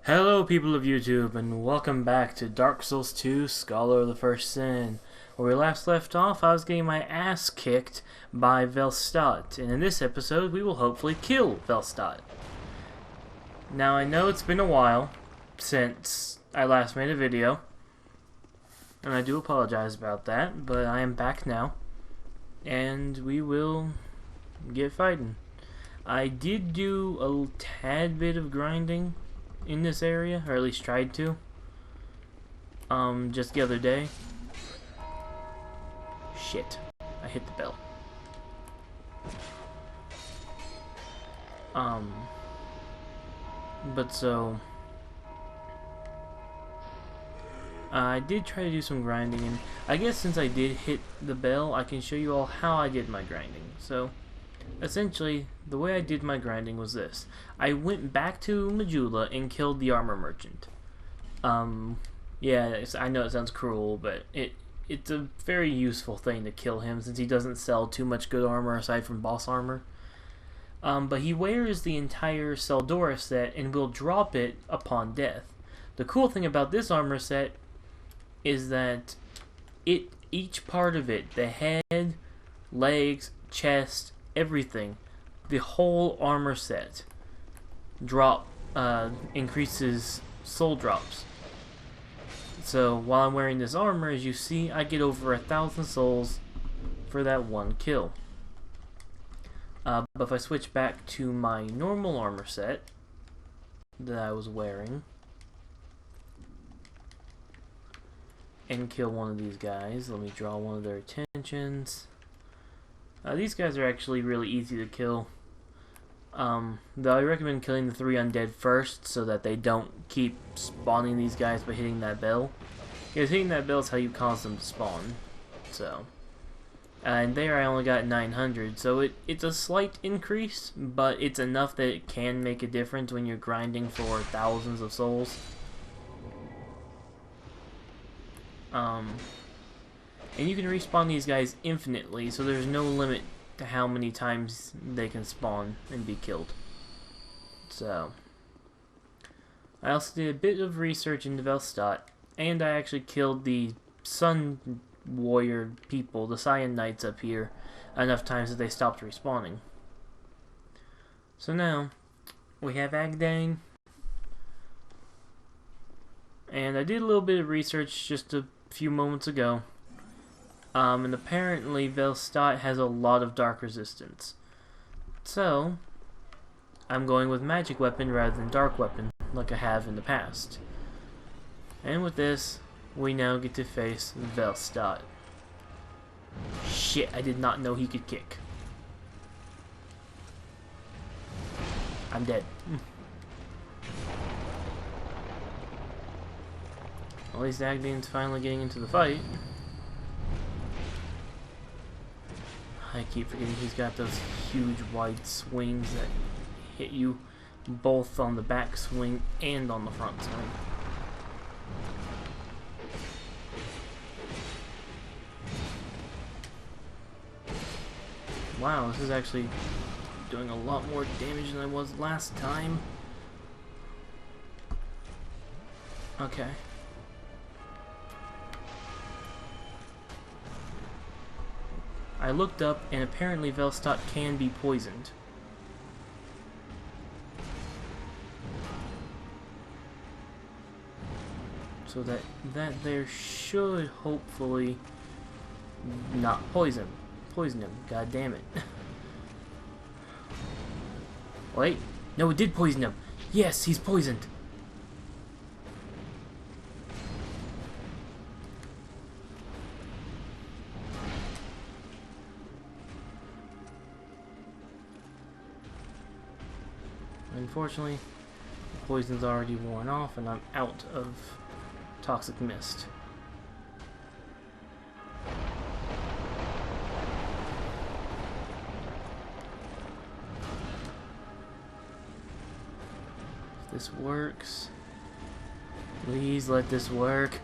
Hello people of YouTube and welcome back to Dark Souls 2 Scholar of the First Sin. Where we last left off, I was getting my ass kicked by Velstadt, and in this episode we will hopefully kill Velstadt. Now I know it's been a while since I last made a video, and I do apologize about that, but I am back now, and we will get fighting. I did do a tad bit of grinding in this area, or at least tried to, just the other day. Shit, I hit the bell. But so I did try to do some grinding, and I guess since I did hit the bell, I can show you all how I did my grinding. So essentially, the way I did my grinding was this. I went back to Majula and killed the armor merchant. Yeah, I know it sounds cruel, but it's a very useful thing to kill him since he doesn't sell too much good armor aside from boss armor. But he wears the entire Seldora set and will drop it upon death. The cool thing about this armor set is that each part of it, the head, legs, chest, everything, the whole armor set increases soul drops. So while I'm wearing this armor, as you see, I get over 1,000 souls for that one kill. But if I switch back to my normal armor set that I was wearing and kill one of these guys, let me draw one of their attentions. These guys are actually really easy to kill. Though I recommend killing the 3 undead first so that they don't keep spawning these guys by hitting that bell. Because hitting that bell is how you cause them to spawn. So, and there I only got 900, so it's a slight increase, but it's enough that it can make a difference when you're grinding for thousands of souls. And you can respawn these guys infinitely, so there's no limit to how many times they can spawn and be killed. So, I also did a bit of research into Velstadt, and I actually killed the Sun Warrior people, the Cyan Knights up here, enough times that they stopped respawning. So now, we have Agdane, and I did a little bit of research just a few moments ago. And apparently Velstadt has a lot of dark resistance. So, I'm going with magic weapon rather than dark weapon, like I have in the past. And with this, we now get to face Velstadt. Shit, I did not know he could kick. I'm dead. At least Agdane's finally getting into the fight. I keep forgetting he's got those huge wide swings that hit you both on the back swing and on the front swing. Wow, this is actually doing a lot more damage than I was last time. Okay. I looked up, and apparently Velstadt can be poisoned. So that there should hopefully not poison him. God damn it. Wait, no, it did poison him. Yes, he's poisoned. Unfortunately, the poison's already worn off and I'm out of toxic mist. If this works, please let this work.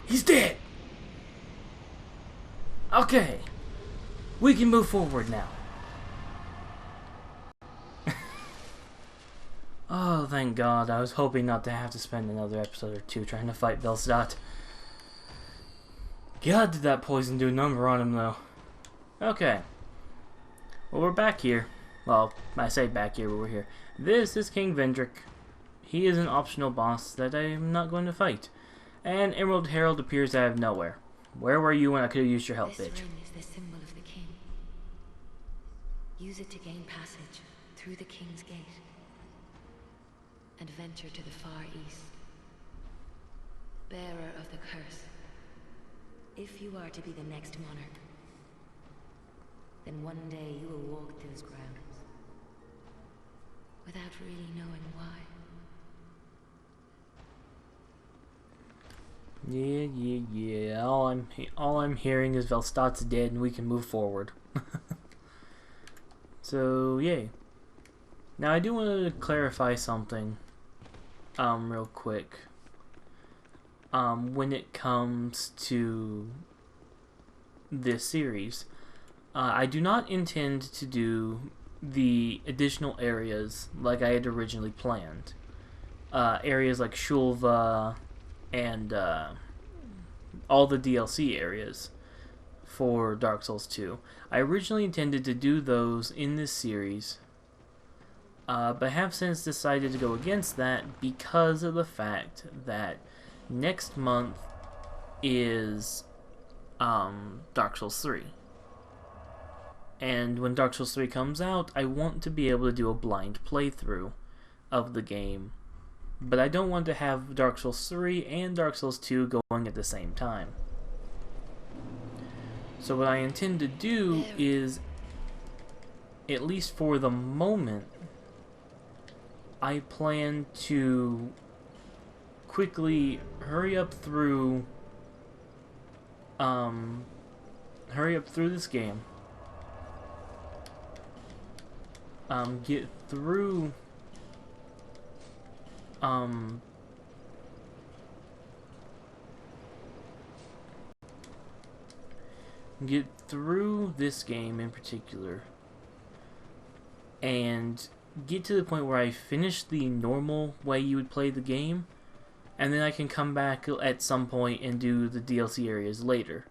He's dead! Okay. We can move forward now. Oh, thank God. I was hoping not to have to spend another episode or two trying to fight Velstadt. God, did that poison do a number on him, though. Okay. Well, we're back here. Well, I say back here, but we're here. This is King Vendrick. He is an optional boss that I am not going to fight. And Emerald Herald appears out of nowhere. Where were you when I could have used your help, This bitch? ring is the symbol of the king. Use it to gain passage through the king's gate and venture to the far east. Bearer of the curse. If you are to be the next monarch, then one day you will walk those grounds without really knowing why. Yeah. All I'm hearing is Velstadt's dead and we can move forward. So, yay. Now I do want to clarify something real quick. When it comes to this series, I do not intend to do the additional areas like I had originally planned. Areas like Shulva and all the DLC areas for Dark Souls 2. I originally intended to do those in this series, but have since decided to go against that because of the fact that next month is Dark Souls 3. And when Dark Souls 3 comes out, I want to be able to do a blind playthrough of the game. But I don't want to have Dark Souls 3 and Dark Souls 2 going at the same time. So what I intend to do is, at least for the moment, I plan to quickly hurry up through this game. Get through this game in particular and get to the point where I finish the normal way you would play the game, and then I can come back at some point and do the DLC areas later.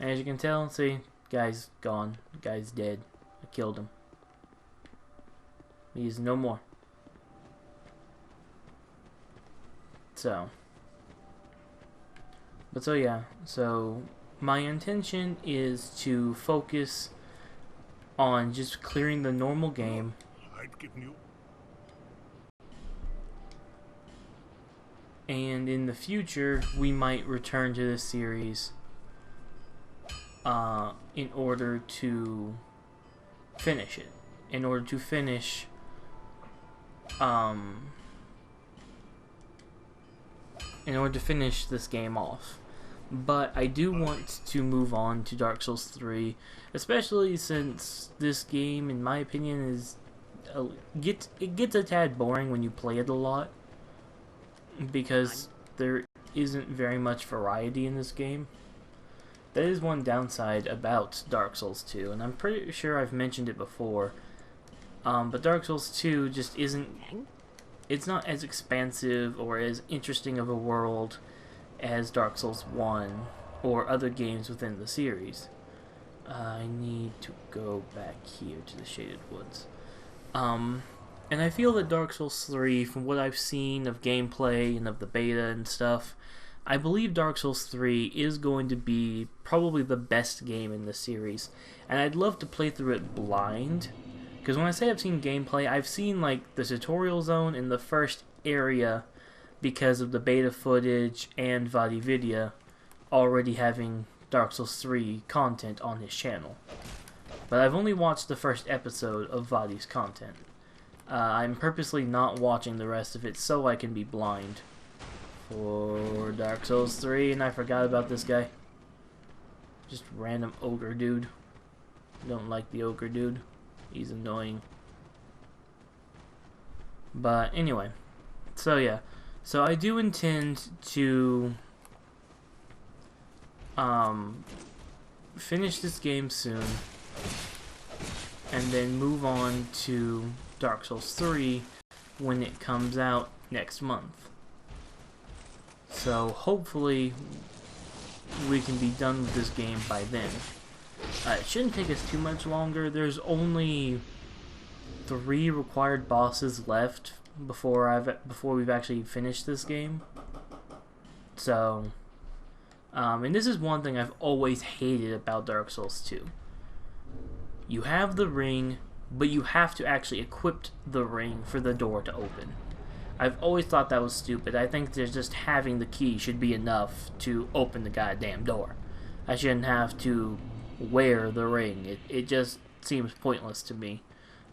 And as you can tell, see, guy's gone, guy's dead. I killed him. He's no more. So my intention is to focus on just clearing the normal game. And in the future, we might return to this series in order to finish it. In order to finish this game off. But I do want to move on to Dark Souls 3, especially since this game, in my opinion, is it gets a tad boring when you play it a lot, because there isn't very much variety in this game. That is one downside about Dark Souls 2, and I'm pretty sure I've mentioned it before. But Dark Souls 2 just isn't... It's not as expansive or as interesting of a world as Dark Souls 1 or other games within the series. I need to go back here to the Shaded Woods. And I feel that Dark Souls 3, from what I've seen of gameplay and of the beta and stuff, I believe Dark Souls 3 is going to be probably the best game in the series. And I'd love to play through it blind. Because when I say I've seen gameplay, I've seen like the tutorial zone in the first area because of the beta footage and VodiVidya already having Dark Souls 3 content on his channel. But I've only watched the first episode of Vodi's content. I'm purposely not watching the rest of it so I can be blind for Dark Souls 3, and I forgot about this guy. Just random ogre dude. Don't like the ogre dude. He's annoying. But anyway, so yeah. So I do intend to finish this game soon, and then move on to Dark Souls 3 when it comes out next month. So hopefully we can be done with this game by then. It shouldn't take us too much longer. There's only 3 required bosses left before we've actually finished this game. So, and this is one thing I've always hated about Dark Souls 2. You have the ring, but you have to actually equip the ring for the door to open. I've always thought that was stupid. I think there's just having the key should be enough to open the goddamn door. I shouldn't have to wear the ring. It just seems pointless to me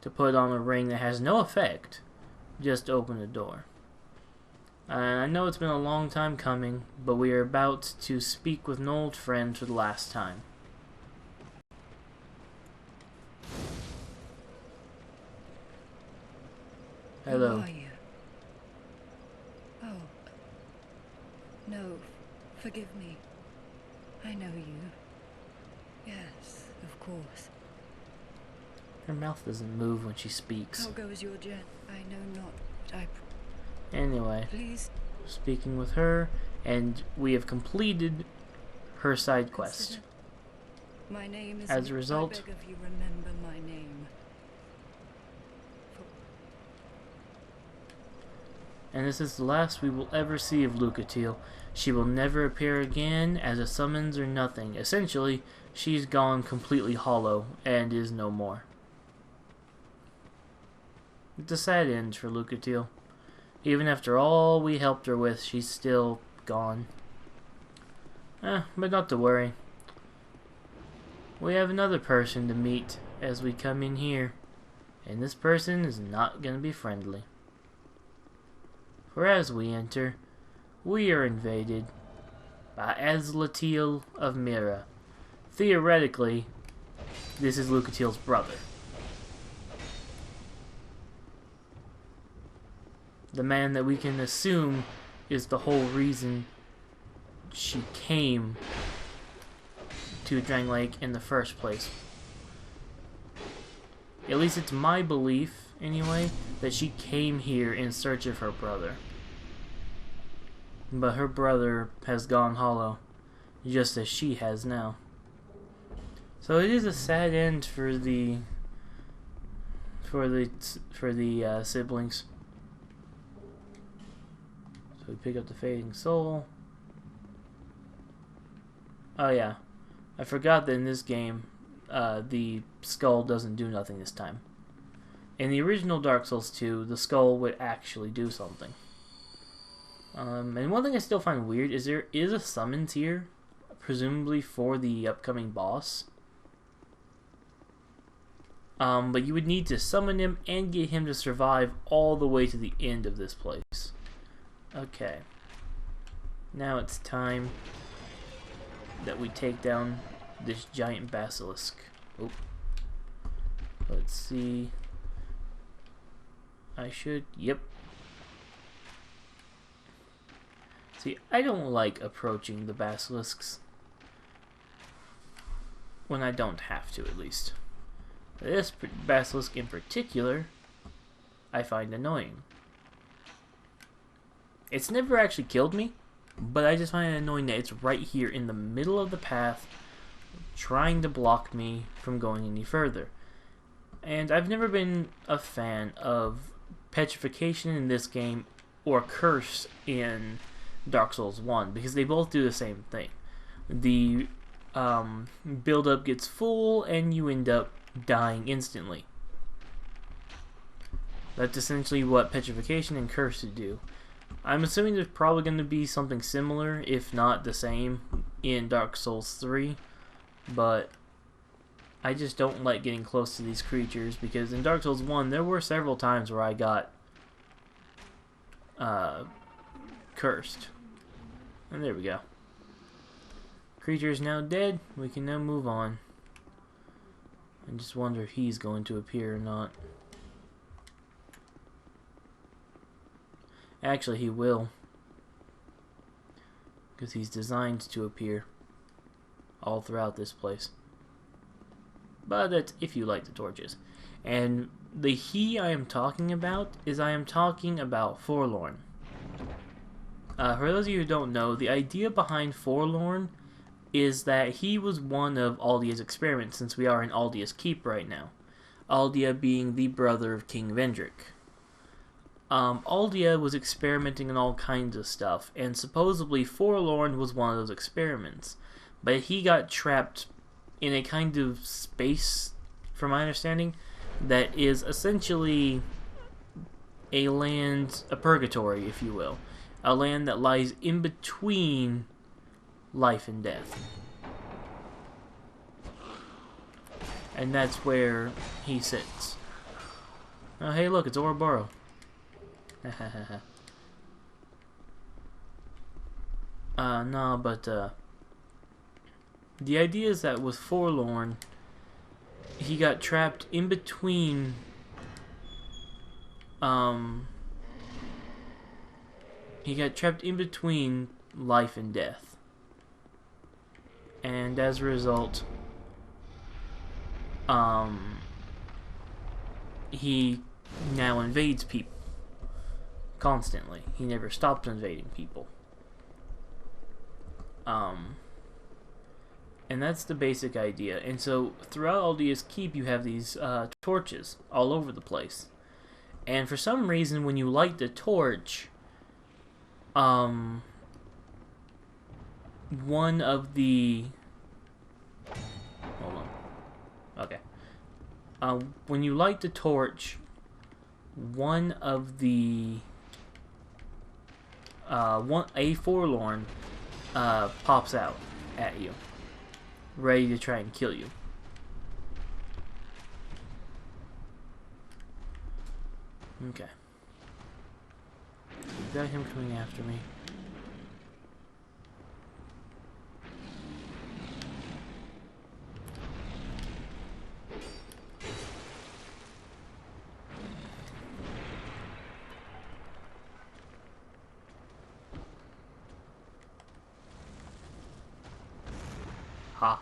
to put on a ring that has no effect just to open the door. I know it's been a long time coming, but we are about to speak with an old friend for the last time. Hello. Who are you? Oh. No, forgive me. I know you. Yes, of course. Her mouth doesn't move when she speaks. How goes your journey? I know not, but Anyway, please speaking with her, and we have completed her side quest. consider. My name is. As a result- I beg of you, remember my name. And this is the last we will ever see of Lucatiel. She will never appear again as a summons or nothing. Essentially, she's gone completely hollow and is no more. It's a sad end for Lucatiel. Even after all we helped her with, she's still gone. But not to worry. We have another person to meet as we come in here. And this person is not going to be friendly. For as we enter, we are invaded by Azlatiel of Mira. Theoretically, this is Lucatiel's brother. The man that we can assume is the whole reason she came to Drang Lake in the first place. At least it's my belief, anyway, that she came here in search of her brother. But her brother has gone hollow, just as she has now. So it is a sad end for the siblings. So we pick up the Fading Soul. Oh yeah, I forgot that in this game, the skull doesn't do nothing this time. In the original Dark Souls 2, the skull would actually do something. And one thing I still find weird is there is a summons here, presumably for the upcoming boss. But you would need to summon him and get him to survive all the way to the end of this place. Okay. Now it's time that we take down this giant basilisk. Oh. Let's see. Yep. See, I don't like approaching the basilisks. When I don't have to, at least. This basilisk in particular, I find annoying. It's never actually killed me, but I just find it annoying that it's right here in the middle of the path, trying to block me from going any further. And I've never been a fan of petrification in this game or curse in Dark Souls 1, because they both do the same thing. The build-up gets full and you end up dying instantly. That's essentially what petrification and curse do. I'm assuming there's probably going to be something similar, if not the same, in Dark Souls 3, but I just don't like getting close to these creatures, because in Dark Souls 1 there were several times where I got cursed. And there we go. Creature is now dead. We can now move on. I just wonder if he's going to appear or not. Actually, he will, because he's designed to appear. all throughout this place. But that's if you like the torches. And the he I am talking about is I am talking about Forlorn. For those of you who don't know, the idea behind Forlorn is that he was one of Aldia's experiments, since we are in Aldia's keep right now. Aldia being the brother of King Vendrick. Aldia was experimenting on all kinds of stuff, and supposedly Forlorn was one of those experiments. But he got trapped in a kind of space, from my understanding, that is essentially a land, a purgatory, if you will. A land that lies in between life and death. And that's where he sits. Oh, hey, look, it's Ouroboros. No, but, the idea is that with Forlorn, he got trapped in between, life and death. And as a result, he now invades people. Constantly. He never stopped invading people. And that's the basic idea. And so, throughout Aldia's keep, you have these torches all over the place. And for some reason, when you light the torch, one of the... Hold on. Okay. When you light the torch, one of the... a Forlorn pops out at you, ready to try and kill you. Okay. We've got him coming after me. Ha.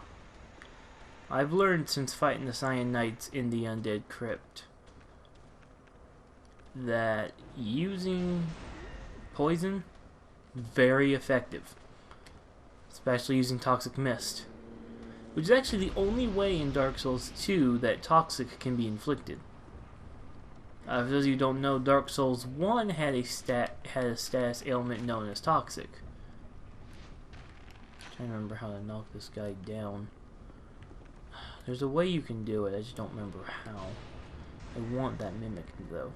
I've learned since fighting the Cyan Knights in the Undead Crypt that using poison, very effective. Especially using Toxic Mist. Which is actually the only way in Dark Souls 2 that Toxic can be inflicted. For those of you who don't know, Dark Souls 1 had a status ailment known as Toxic. I'm trying to remember how to knock this guy down. There's a way you can do it, I just don't remember how. I want that mimic though.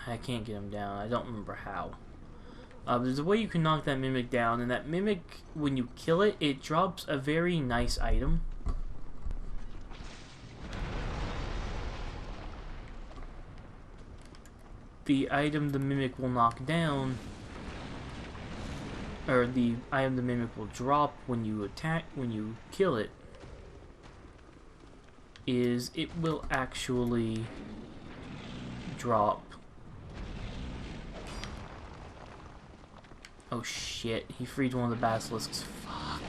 I can't get him down, I don't remember how. There's a way you can knock that mimic down, and that mimic, when you kill it, it drops a very nice item. The item the mimic will knock down, or the item the mimic will drop when you kill it, is it will actually drop. Oh shit, he freed one of the basilisks. Fuck.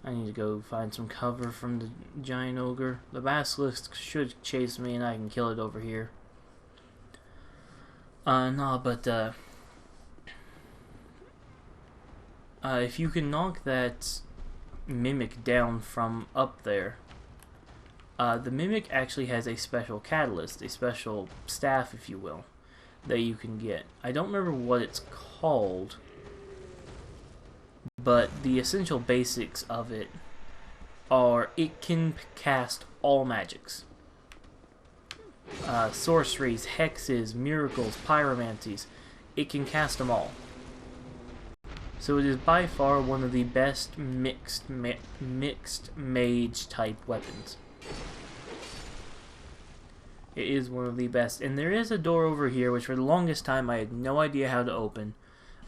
I need to go find some cover from the giant ogre. The basilisk should chase me and I can kill it over here. If you can knock that mimic down from up there, the mimic actually has a special catalyst, a special staff, if you will, that you can get. I don't remember what it's called, but the essential basics of it are it can cast all magics. Sorceries, hexes, miracles, pyromancies. It can cast them all. So it is by far one of the best mixed mage type weapons. It is one of the best. And there is a door over here, which for the longest time I had no idea how to open.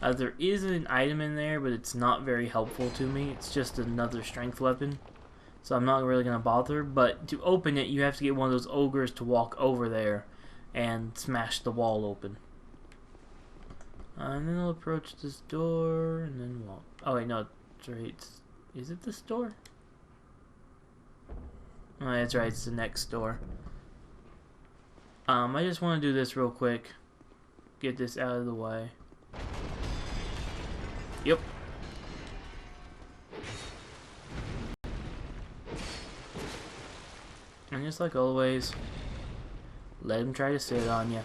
There is an item in there, but it's not very helpful to me. It's just another strength weapon. So I'm not really going to bother. But to open it, you have to get one of those ogres to walk over there and smash the wall open. And then I'll approach this door, and then walk. Oh wait, no, it's right. Is it this door? Oh, that's right, it's the next door. I just want to do this real quick. Get this out of the way. Yep. And just like always, let him try to sit on you.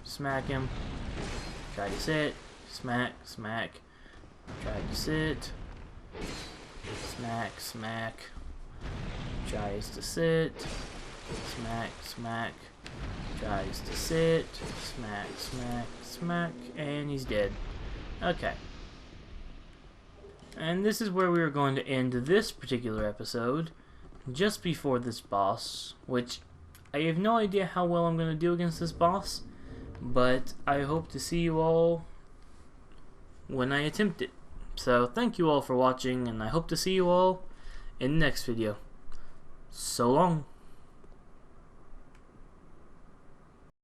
Smack him. Try to sit. Smack, smack. Try to sit. Smack, smack. Tries to sit. Smack, smack. Tries to sit. Smack, smack, smack. And he's dead. Okay. And this is where we are going to end this particular episode. Just before this boss, which I have no idea how well I'm going to do against this boss, but I hope to see you all when I attempt it. So thank you all for watching, and I hope to see you all in the next video. So long.